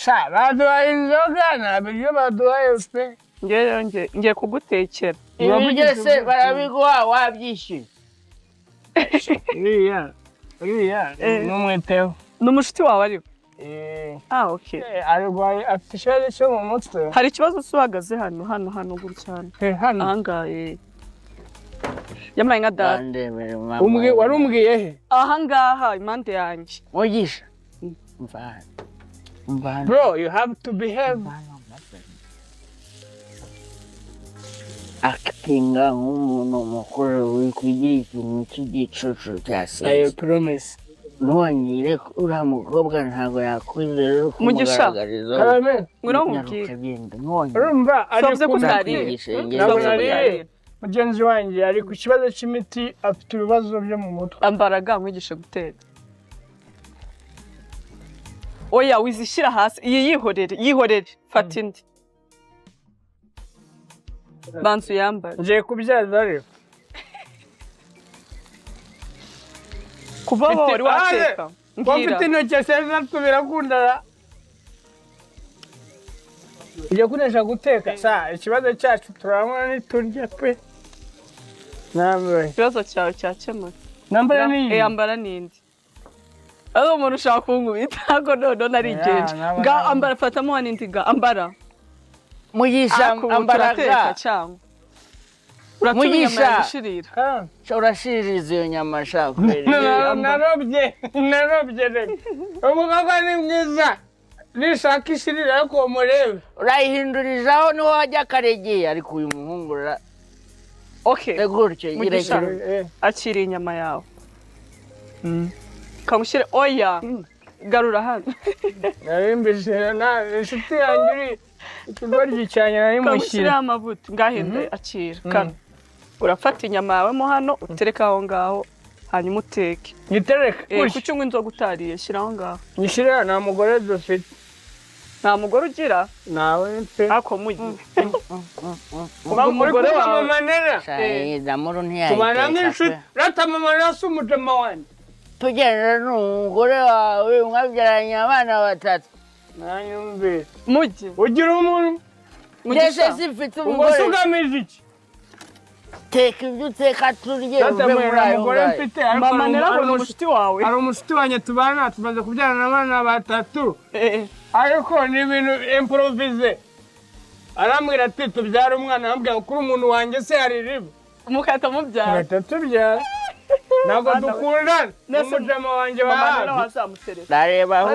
Sha baduhaye inzoga nabyo baduhaye pe. Ngiye kugutekera. Ibyo se barabiguha wabyishyuye. Iriya n'umwiteho. N'umushiti wawe ariko. Okay. Arwaye afite ikibazo cyo mu mutwe. Hari ikibazo suhagaze hano gutya. Hano. Ahangaye. Yamaye nka data. Wari umbwiye he? Ahangaha impande yanjye. Mugisha. Bro, you have to behave. Actinga nk'umuntu mukuru wikugira ikintu cy'igicucu cya se. I promise. Nonyire uriya mukobwa ntabwo yakwizera kumugaragariza. Amen. Urumva ari kutari. Mugenzi wanjye ari ku kibazo cy'imiti afite ibibazo byo mu mutwe. Ambaraga nkwigishe guteka. Oya wizishira hasi yihorere fata indi. Bantu yambara. Ngiye kubyaza rero. Kuva wari wateka. Mfite intoki seza birakundana. Ujye kunesha guteka sa ikibazo cyacu turabona niturya pe. Namwe. Ikibazo cyawe cyakemutse. Nambara ni. Ambara nindi. Ado umuntu ushaka kunkubita ngo none narigenje. Ga ambara fatamo nindi ga ambara. Mugisha ambaraga cyangwa. Mugisha urashiririza iyo nyama shaka. Narobye rero. Umugabo ni mwiza. Nishaka ishirira ariko murebe. Urayihindurizaho niho wajya karegeye ariko uyu muhungu Okay. Egurutse irekere. Akiri inyama yawe. Kamushire oya. Garura hano. Narimbishira na inshuti yanjye ikigoryi cyane nari mushyira. Kamushire amavuta ngahinde akira. Kana. Urafata inyama yawe mo hano utereka aho ngaho hanyuma uteke. Nitereka. Kuki unywa inzoga utariye shiraho ngaho. Nyishira nta mugore dufite. Nta mugore ugira? Nawe pe. Ako mugi. Umugore wawe manera. Zamuru ntiyayiteka. Tubana nk'inshuti. Ratamamara sumujama wanjye. Tugenda n'umugore wawe mwabyaranye abana batatu. Nanyumve. Mugi. Ugira umuntu. Ngese sifite umugore. Usugamije iki? Teka ibyo uteka turye uve muri ayo ngayo. Mama nerabona umushiti wawe. Hari umushiti wanjye tubana tumaze kubyarana abana batatu. Ariko ni ibintu improvise. Arambwira ati tubyara umwana ambwira kuri umuntu wanjye se hari ribu. Mukata mubyara. Mukata tubyara. Ntabwo dukundana. N'umujama wanjye wazamuterera. Dareba aho